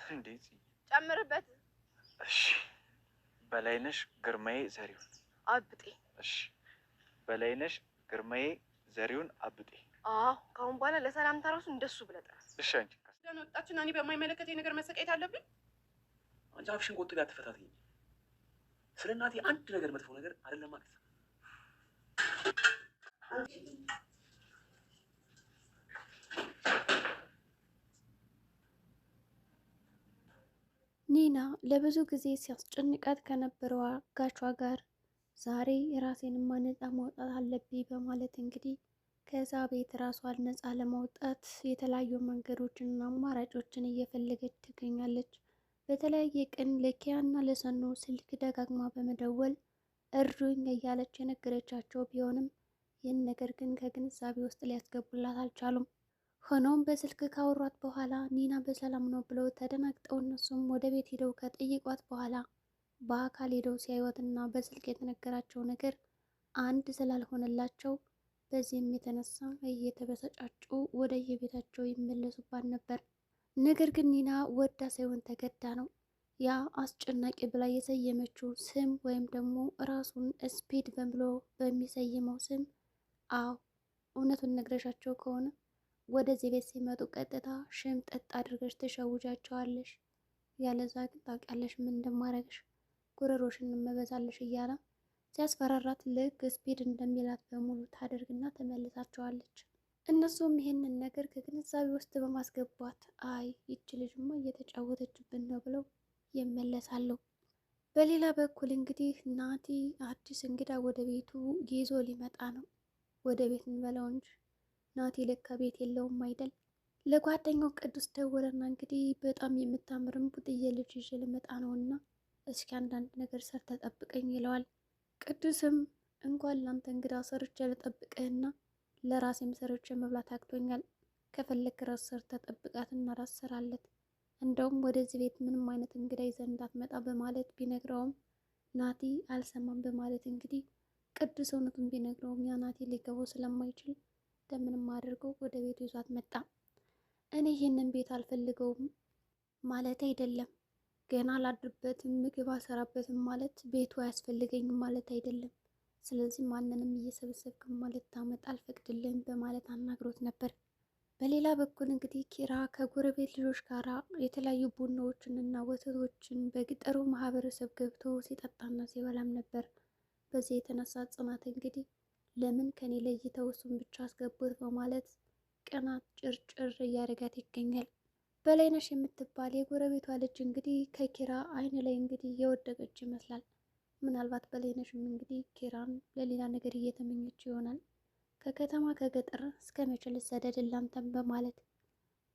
እንዴት ጨምርበት። እሺ በላይነሽ ግርማዬ ዘሪሁን አብጤ። እሺ በላይነሽ ግርማዬ ዘሪሁን አብጤ። አዎ ከአሁን በኋላ ለሰላምታ ራሱ እንደሱ ብለህ ጥራ። እሺ አንቺ ወጣችና እኔ በማይመለከተኝ ነገር መሰቃየት አለብኝ? አንቺ አፍሽን ቆጥቢ፣ አትፈታተኝ። ስለ እናቴ አንድ ነገር መጥፎ ነገር አይደለም ማለት ነው። ኒና ለብዙ ጊዜ ሲያስጨንቃት ከነበረው አጋቿ ጋር ዛሬ የራሴንማ ነፃ ማውጣት አለብኝ በማለት እንግዲህ ከዛ ቤት ራሷን ነፃ ለማውጣት የተለያዩ መንገዶችንና አማራጮችን እየፈለገች ትገኛለች። በተለያየ ቀን ለኪያና ለሰኖ ስልክ ደጋግማ በመደወል እርዱኝ እያለች የነገረቻቸው ቢሆንም ይህን ነገር ግን ከግንዛቤ ውስጥ ሊያስገቡላት አልቻሉም። ሆኖም በስልክ ካወሯት በኋላ ኒና በሰላም ነው ብለው ተደናግጠው እነሱም ወደ ቤት ሄደው ከጠይቋት በኋላ በአካል ሄደው ሲያዩትና በስልክ የተነገራቸው ነገር አንድ ስላልሆነላቸው በዚህም የተነሳ እየተበሰጫጩ ወደ የቤታቸው ይመለሱባት ነበር። ነገር ግን ኒና ወዳ ሳይሆን ተገዳ ነው። ያ አስጨናቂ ብላ የሰየመችው ስም ወይም ደግሞ ራሱን ስፒድ ብሎ በሚሰይመው ስም እውነቱን ነግረሻቸው ከሆነ ወደዚህ ቤት ሲመጡ ቀጥታ ሽምጥጥ አድርገሽ ትሸውጃቸዋለሽ፣ ያለዛ ግን ታውቂያለሽ ምን እንደማረግሽ፣ ጉረሮሽን እንመበዛለሽ እያለ ሲያስፈራራት ልክ ስፒድ እንደሚላት በሙሉ ታደርግና ተመልሳቸዋለች። እነሱም ይህንን ነገር ከግንዛቤ ውስጥ በማስገባት አይ ይቺ ልጅማ እየተጫወተችብን ነው ብለው ይመለሳሉ። በሌላ በኩል እንግዲህ ናቲ አዲስ እንግዳ ወደ ቤቱ ይዞ ሊመጣ ነው። ወደ ቤት እንበለው እንጂ ናቲ ለካ ቤት የለውም አይደል? ለጓደኛው ቅዱስ ደወለና እንግዲህ በጣም የምታምርም ቡጥዬ ልጅ ይዤ ልመጣ ነውና እስኪ አንዳንድ ነገር ሰርተ ጠብቀኝ ይለዋል። ቅዱስም እንኳን ላንተ እንግዳ ሰርቼ ልጠብቅህና ለራሴም ሰርቼ መብላት አቅቶኛል፣ ከፈለክ ራስ ሰርተ ጠብቃትና ራስ ሰራለት፣ እንደውም ወደዚህ ቤት ምንም አይነት እንግዳ ይዘህ እንዳትመጣ በማለት ቢነግረውም ናቲ አልሰማም በማለት እንግዲህ ቅዱስ እውነቱን ቢነግረውም ያ ናቲ ሊገባው ስለማይችል እንደምንም አድርገው ወደ ቤቱ ይዟት መጣ። እኔ ይህንን ቤት አልፈልገውም ማለት አይደለም፣ ገና አላድርበትም፣ ምግብ አልሰራበትም ማለት ቤቱ አያስፈልገኝም ማለት አይደለም። ስለዚህ ማንንም እየሰበሰብክ ማለት ታመጣ አልፈቅድልህም በማለት አናግሮት ነበር። በሌላ በኩል እንግዲህ ኪራ ከጎረቤት ልጆች ጋር የተለያዩ ቡናዎችንና ወተቶችን በገጠሩ ማህበረሰብ ገብቶ ሲጠጣና ሲበላም ነበር። በዚህ የተነሳ ጽናት እንግዲህ ለምን ከኔ ለይተው እሱን ብቻ አስገቡት በማለት ቅናት ጭርጭር እያደረጋት ይገኛል። በላይነሽ የምትባል የጎረቤቷ ልጅ እንግዲህ ከኪራ አይን ላይ እንግዲህ የወደቀች ይመስላል። ምናልባት በላይነሽም እንግዲህ ኪራን ለሌላ ነገር እየተመኘች ይሆናል። ከከተማ ከገጠር እስከ መቼ ልሰደድ ላንተም በማለት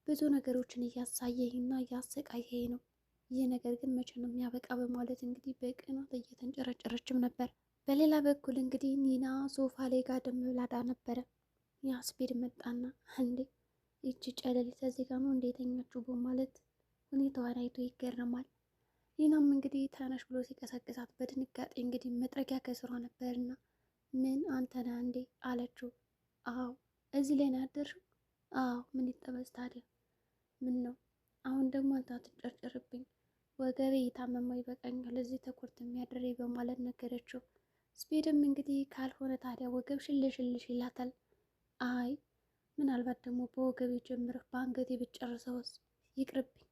ብዙ ነገሮችን እያሳየኝና እያሰቃየኝ ነው። ይህ ነገር ግን መቼ ነው የሚያበቃ በማለት እንግዲህ በቅናት እየተንጨረጨረችም ነበር። በሌላ በኩል እንግዲህ ኒና ሶፋ ላይ ጋደም ብላ ነበረ። ያስፔድ መጣና እንዴ ይቺ ጨለሊት እዚህ ጋር ነው እንደተኛችሁ በማለት ሁኔታዋን አይቶ ይገረማል። ኒናም እንግዲህ ተነሽ ብሎ ሲቀሰቅሳት በድንጋጤ እንግዲህ መጥረጊያ ከስሯ ነበርና ምን አንተ ነህ እንዴ አለችው። አዎ እዚህ ላይ ነው ያደርሽው? አዎ ምን ይጠበስ ታዲያ? ምን ነው አሁን ደግሞ አንተ አትጨርጭርብኝ፣ ወገቤ የታመመው ይበቃኛል እዚህ ተኮርት የሚያድረኝ በማለት ነገረችው። ስፒድም እንግዲህ ካልሆነ ታዲያ ወገብ ሽልሽልሽ ይላታል። አይ ምናልባት ደግሞ በወገቤ ጀምረህ በአንገቴ ብጨርሰውስ ይቅርብኝ፣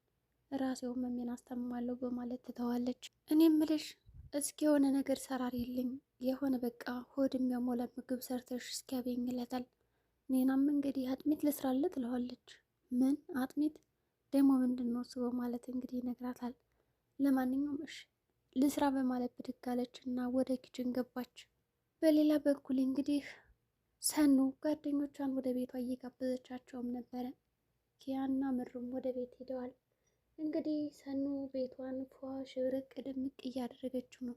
ራሴው መሜን አስተምማለሁ በማለት ትተዋለች። እኔ ምልሽ እስኪ የሆነ ነገር ሰራሪልኝ፣ የሆነ በቃ ሆድ የሚያሞላ ምግብ ሰርተሽ እስኪያገኝ ይላታል። ኔናም እንግዲህ አጥሚት ልስራለ ትለዋለች። ምን አጥሚት ደግሞ ምንድን ነው እሱ በማለት እንግዲህ ይነግራታል። ለማንኛውም እሺ ልስራ በማለት ብድግ አለች እና ወደ ኪችን ገባች። በሌላ በኩል እንግዲህ ሰኑ ጓደኞቿን ወደ ቤቷ እየጋበዘቻቸውም ነበረ። ኪያና ምሩም ወደ ቤት ሄደዋል። እንግዲህ ሰኑ ቤቷን ፏ ሽብርቅ ድምቅ እያደረገችው ነው።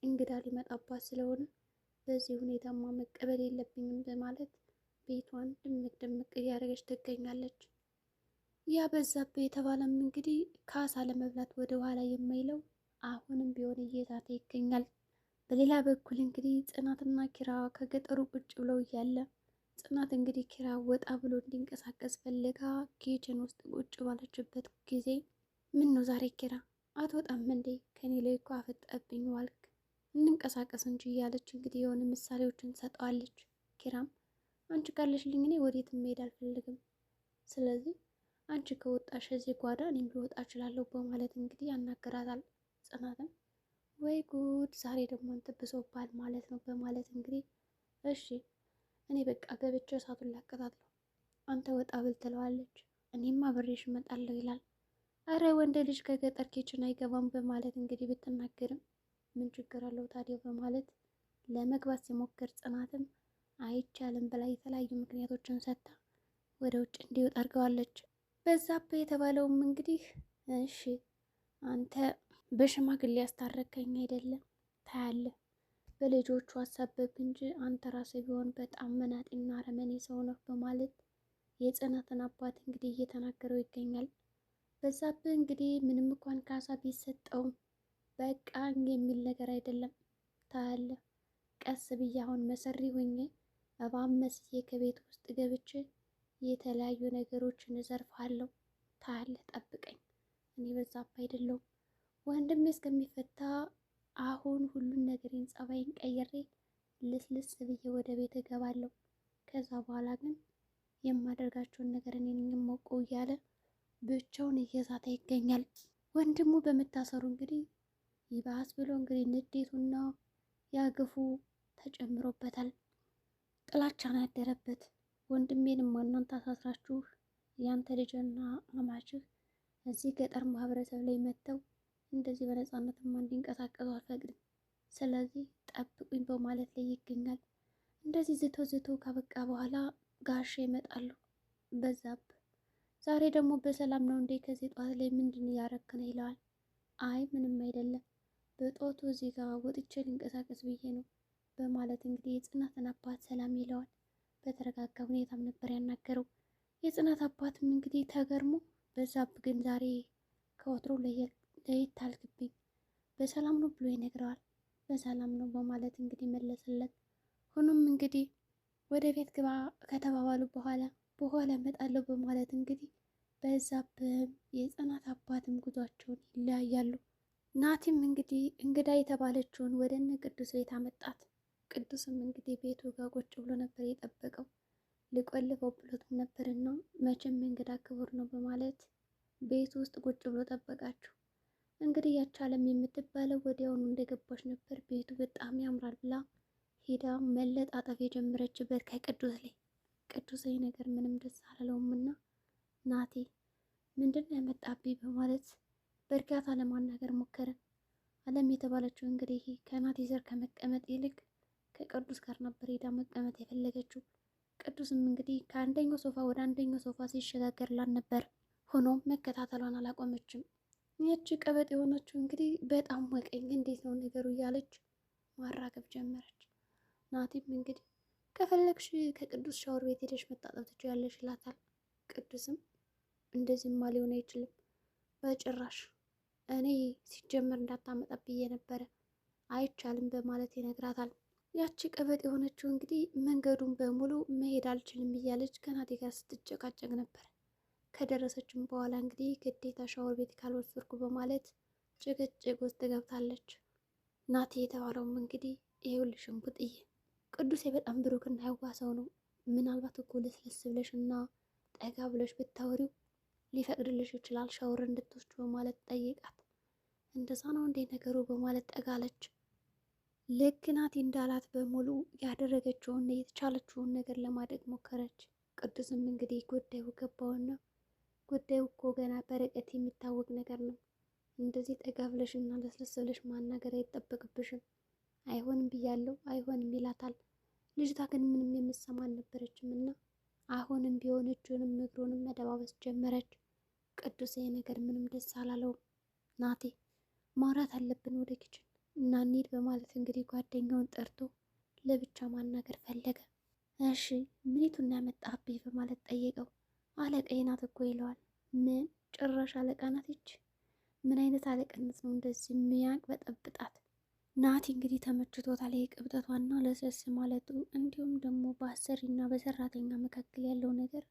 እንግዳ ሊመጣባት ስለሆነ በዚህ ሁኔታማ መቀበል የለብኝም በማለት ቤቷን ድምቅ ድምቅ እያደረገች ትገኛለች። ያ በዛብህ የተባለም እንግዲህ ካሳ ለመብላት ወደ ኋላ የማይለው አሁንም ቢሆን እየዛተ ይገኛል። በሌላ በኩል እንግዲህ ጽናትና ኪራ ከገጠሩ ቁጭ ብለው እያለ ጽናት እንግዲህ ኪራ ወጣ ብሎ እንዲንቀሳቀስ ፈልጋ ኪችን ውስጥ ቁጭ ባለችበት ጊዜ ምን ነው ዛሬ ኪራ አትወጣም እንዴ? ከኔ ላይ እኮ አፈጠብኝ ዋልክ። እንንቀሳቀስ እንጂ እያለች እንግዲህ የሆነ ምሳሌዎችን ትሰጠዋለች። ኪራም አንቺ ካለሽልኝ እኔ ወዴትም መሄድ አልፈልግም። ስለዚህ አንቺ ከወጣሽ እዚህ ጓዳ እኔም ልወጣ እችላለሁ በማለት እንግዲህ ያናገራታል። ጽናትም ወይ ጉድ ዛሬ ደግሞ አንተ ብሶባል ማለት ነው በማለት እንግዲህ እሺ እኔ በቃ ገብቼ እሳቱን ላቀጣጥለው አንተ ወጣ ብል ትለዋለች። እኔም አብሬሽ እመጣለሁ ይላል። አረ ወንድ ልጅ ከገጠር ኪችን አይገባም በማለት እንግዲህ ብትናገርም ምን ችግር አለው ታዲያ በማለት ለመግባት ሲሞክር ጽናትም አይቻልም ብላ የተለያዩ ምክንያቶችን ሰጥታ ወደ ውጭ እንዲወጣ አድርገዋለች። በዛብህ የተባለውም እንግዲህ እሺ አንተ በሽማግሌ ያስታረከኝ አይደለም ታያለህ፣ በልጆቹ አሳበብክ እንጂ አንተ ራስህ ቢሆን በጣም መናጤና አረመኔ ሰው ነው በማለት የጽናትን አባት እንግዲህ እየተናገረው ይገኛል። በዛብህ እንግዲህ ምንም እንኳን ካሳ ቢሰጠውም በቃ የሚል ነገር አይደለም ታያለህ፣ ቀስ ብዬ አሁን መሰሪ ሆኜ እባብ መስዬ ከቤት ውስጥ ገብቼ የተለያዩ ነገሮችን እዘርፋለሁ። ታያለህ ጠብቀኝ፣ እኔ በዛብህ አይደለሁም። ወንድሜ እስከሚፈታ አሁን ሁሉን ነገሬን ጸባይን ቀይሬ ልስልስ ብዬ ወደ ቤት እገባለሁ። ከዛ በኋላ ግን የማደርጋቸውን ነገር እኔ ነኝ የማውቀው እያለ ብቻውን እየዛተ ይገኛል። ወንድሙ በመታሰሩ እንግዲህ ይባስ ብሎ እንግዲህ ንዴቱና ያግፉ ተጨምሮበታል። ጥላቻን ያደረበት ወንድሜንም እናንተ አሳስራችሁ ያንተ ልጅና አማችህ እዚህ ገጠር ማህበረሰብ ላይ መጥተው እንደዚህ በነፃነትማ እንዲንቀሳቀሱ አልፈቅድም፣ ስለዚህ ጠብቁኝ በማለት ላይ ይገኛል። እንደዚህ ዝቶ ካበቃ በኋላ ጋሼ ይመጣሉ። በዛብህ ዛሬ ደግሞ በሰላም ነው እንዴ? ከዚህ ጠዋት ላይ ምንድን እያረክ ነው ይለዋል። አይ ምንም አይደለም፣ በጠዋቱ እዚህ ጋር ወጥቼ ልንቀሳቀስ ብዬ ነው በማለት እንግዲህ የጽናትን አባት ሰላም ይለዋል። በተረጋጋ ሁኔታም ነበር ያናገረው። የጽናት አባትም እንግዲህ ተገርሞ በዛብህ ግን ዛሬ ከወትሮ ለየት አልክብኝ፣ በሰላም ነው ብሎ ይነግረዋል። በሰላም ነው በማለት እንግዲህ መለስለት። ሆኖም እንግዲህ ወደ ቤት ግባ ከተባባሉ በኋላ እመጣለሁ በማለት እንግዲህ በዛብህም የጽናት አባትም ጉዟቸውን ይለያያሉ። ናቲም እንግዲህ እንግዳ የተባለችውን ወደ እነ ቅዱስ ቤት አመጣት። ቅዱስም እንግዲህ ቤቱ ጋር ቁጭ ብሎ ነበር የጠበቀው። ሊቆልፈው ብሎትም ነበርና መቼም እንግዳ ክቡር ነው በማለት ቤቱ ውስጥ ቁጭ ብሎ ጠበቃችሁ። እንግዲህ ያቻለም የምትባለው ወዲያውኑ እንደገባች ነበር ቤቱ በጣም ያምራል ብላ ሄዳ መለጣጠፍ የጀመረችበት ከቅዱስ ላይ። ቅዱስ ነገር ምንም ደስ አላለውምና ናቲ ምንድን ነው ያመጣብኝ በማለት በእርጋታ ለማናገር ሞከረ። አለም የተባለችው እንግዲህ ከናቲ ዘር ከመቀመጥ ይልቅ ከቅዱስ ጋር ነበር ሄዳ መቀመጥ የፈለገችው። ቅዱስም እንግዲህ ከአንደኛው ሶፋ ወደ አንደኛው ሶፋ ሲሸጋገርላት ነበር። ሆኖም መከታተሏን አላቆመችም። ይህች ቀበጥ የሆነችው እንግዲህ በጣም ወቀኝ፣ እንዴት ነው ነገሩ እያለች ማራገብ ጀመረች። ናቲም እንግዲህ ከፈለግሽ ከቅዱስ ሻወር ቤት ሄደሽ መታጠብ ትችያለሽ ይላታል። ቅዱስም እንደዚህማ ሊሆን አይችልም በጭራሽ፣ እኔ ሲጀመር እንዳታመጣ ብዬ ነበረ፣ አይቻልም በማለት ይነግራታል። ያቺ ቀበጥ የሆነችው እንግዲህ መንገዱን በሙሉ መሄድ አልችልም እያለች ከናቲ ጋር ስትጨቃጨቅ ነበር። ከደረሰችም በኋላ እንግዲህ ግዴታ ሻወር ቤት ካልወሰድኩ በማለት ጭቅጭቅ ውስጥ ገብታለች። ናቲ የተባለውም እንግዲህ ይኸውልሽ እንቡጥዬ ቅዱሴ በጣም ብሩክና የዋህ ሰው ነው። ምናልባት እኮ ለስለስ ብለሽ እና ጠጋ ብለሽ ብታወሪው ሊፈቅድልሽ ይችላል ሻወር እንድትወስድ በማለት ጠይቃት። እንደዛ ነው እንዴ ነገሩ በማለት ጠጋለች። ልክ ናቲ እንዳላት በሙሉ ያደረገችውን የተቻለችውን ነገር ለማድረግ ሞከረች። ቅዱስም እንግዲህ ጉዳዩ ገባውና ጉዳዩ እኮ ገና በርቀት የሚታወቅ ነገር ነው፣ እንደዚህ ጠጋ ብለሽ እና ለስለስ ብለሽ ማናገር አይጠበቅብሽም፣ አይሆንም ብያለሁ አይሆንም ይላታል። ልጅቷ ግን ምንም የምትሰማ አልነበረችም እና አሁንም ቢሆን እጁንም እግሩንም መደባበስ ጀመረች። ቅዱስ ይሄ ነገር ምንም ደስ አላለውም። ናቲ ማውራት አለብን ወደ ኪችን እና እንሂድ በማለት እንግዲህ ጓደኛውን ጠርቶ ለብቻ ማናገር ፈለገ። እሺ ምኒቱን ያመጣብኝ በማለት ጠየቀው። አለቃዬ ናት እኮ ይለዋል። ምን ጭራሽ አለቃ ናት ይች? ምን አይነት አለቅነት ነው እንደዚህ የሚያቅ በጠብጣት? ናቲ እንግዲህ ተመችቶታል የቅብጠቷና ለስለስ ማለቱ፣ እንዲሁም ደግሞ በአሰሪና በሰራተኛ መካከል ያለው ነገር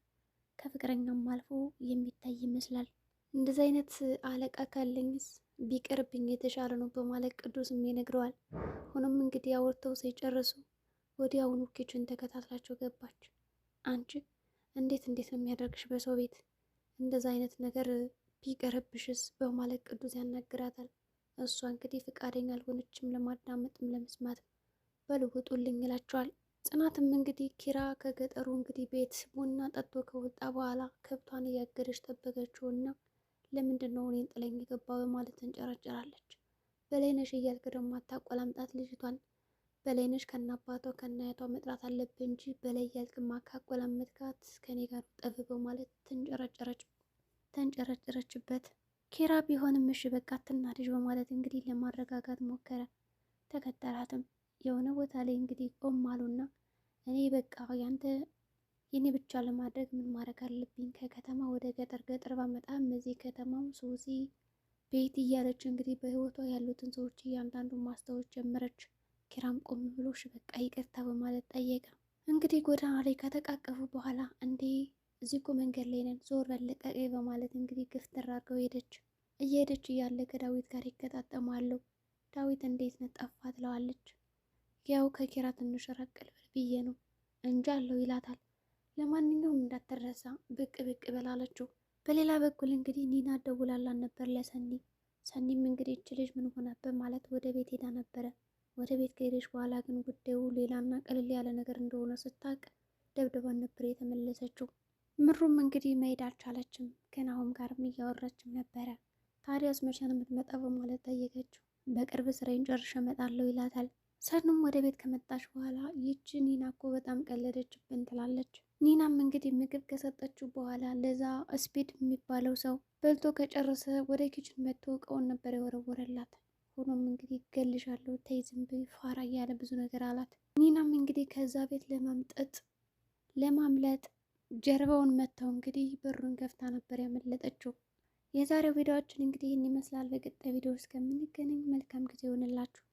ከፍቅረኛም አልፎ የሚታይ ይመስላል። እንደዚህ አይነት አለቃ ካለኝስ ቢቀርብኝ የተሻለ ነው በማለት ቅዱስም ይነግረዋል። ሆኖም እንግዲህ አውርተው ሳይጨርሱ ወዲያውኑ ኪችን ተከታትላቸው ገባች። አንቺ እንዴት ነው የሚያደርግሽ በሰው ቤት እንደዛ አይነት ነገር ቢቀርብሽስ በማለት ቅዱስ ያናግራታል። እሷ እንግዲህ ፍቃደኛ አልሆነችም ለማዳመጥም ለመስማትም። በልውጡልኝ ይላቸዋል። ጽናትም እንግዲህ ኪራ ከገጠሩ እንግዲህ ቤት ቡና ጠጥቶ ከወጣ በኋላ ከብቷን እያገደች ጠበቀችውና ለምንድን ነው እኔን ጥለኝ የገባው በማለት ተንጨረጨራለች። በላይነሽ እያልክ ደግሞ አታቆላምጣት ልጅቷን። በላይነሽ ከናባቷ ከናያቷ መጥራት አለብህ እንጂ በላይ እያልክ ካቆላመጥካት ከኔ ጋር ጠብ በማለት ተንጨረጨረችበት። ኪራ ቢሆንም እሺ በቃ አትናደጅ በማለት እንግዲህ ለማረጋጋት ሞከረ። ተከተላትም የሆነ ቦታ ላይ እንግዲህ ቆም አሉና እኔ በቃ ያንተ የኔ ብቻ ለማድረግ ምን ማድረግ አለብኝ? ከከተማ ወደ ገጠር፣ ገጠር ባመጣም እዚህ ከተማው ሶሲ ቤት እያለች እንግዲህ በህይወቷ ያሉትን ሰዎች እያንዳንዱ ማስታወስ ጀመረች። ኪራም ቆም ብሎ እሺ በቃ ይቅርታ በማለት ጠየቀ። እንግዲህ ጎዳና ላይ ከተቃቀፉ በኋላ እንዴ እዚህ እኮ መንገድ ላይ ነን ዞር በለቀቀ በማለት እንግዲህ ግፍትር አድርገው ሄደች። እየሄደች እያለ ከዳዊት ጋር ይገጣጠማሉ። ዳዊት እንዴት ነው ጠፋ ትለዋለች። ያው ከኪራ ትንሽ ራቅ ልበል ብዬ ነው እንጂ አለው ይላታል። ለማንኛውም እንዳትረሳ ብቅ በላለችው። በሌላ በኩል እንግዲህ ኒና ደውላላን ነበር ለሰኒ። ሰኒም እንግዲህ እች ልጅ ምን ሆነበት ማለት ወደ ቤት ሄዳ ነበረ። ወደ ቤት ከሄደች በኋላ ግን ጉዳዩ ሌላና ቀልል ያለ ነገር እንደሆነ ስታቅ ደብድባን ነበር የተመለሰችው። ምሩም እንግዲህ መሄድ አልቻለችም። ከናሆም ጋርም እያወራችም ነበረ። ታዲያስ መቼ ነው የምትመጣው በማለት ጠየቀችው። በቅርብ ስራዬን ጨርሼ እመጣለሁ ይላታል። ሰኑም ወደ ቤት ከመጣች በኋላ ይቺ ኒና እኮ በጣም ቀለደችብን ትላለች። ኒናም እንግዲህ ምግብ ከሰጠችው በኋላ ለዛ ስፒድ የሚባለው ሰው በልቶ ከጨረሰ ወደ ኪችን መጥቶ እቃውን ነበር የወረወረላት። ሆኖም እንግዲህ ገልሻለሁ ተይ ዝም በይ ፋራ እያለ ብዙ ነገር አላት። ኒናም እንግዲህ ከዛ ቤት ለማምለጥ ጀርባውን መታው እንግዲህ በሩን ከፍታ ነበር ያመለጠችው። የዛሬው ቪዲዮአችን እንግዲህ ይህን ይመስላል። በቀጣይ ቪዲዮ እስከምንገናኝ መልካም ጊዜ ይሆንላችሁ።